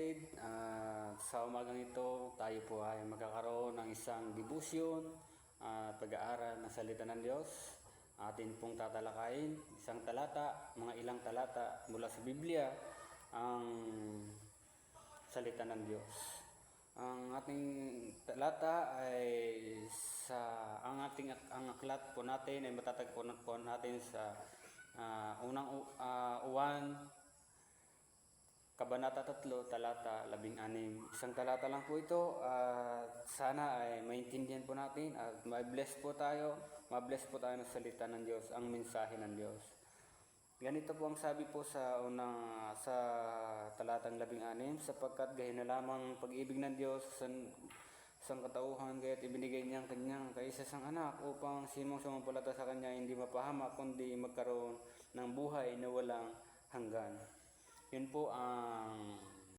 kapatid, sa umagang ito tayo po ay magkakaroon ng isang debusyon at pag-aaral ng salita ng Diyos. Atin pong tatalakayin isang talata, mga ilang talata mula sa Biblia, ang salita ng Diyos. Ang ating talata ay ang aklat po natin ay matatagpuan po natin sa unang uwan, Kabanata 3, talata 16. Isang talata lang po ito at sana ay maintindihan po natin at ma-bless po tayo ng salita ng Diyos, ang mensahe ng Diyos. Ganito po ang sabi po sa talatang 16, sapagkat gayon na lamang pag-ibig ng Diyos sa sangkatauhan, kaya't ibinigay niya ang kanyang kaisa-isang anak upang sinong sumampalata sa kanya hindi mapahamak kundi magkaroon ng buhay na walang hanggan. Yun po ang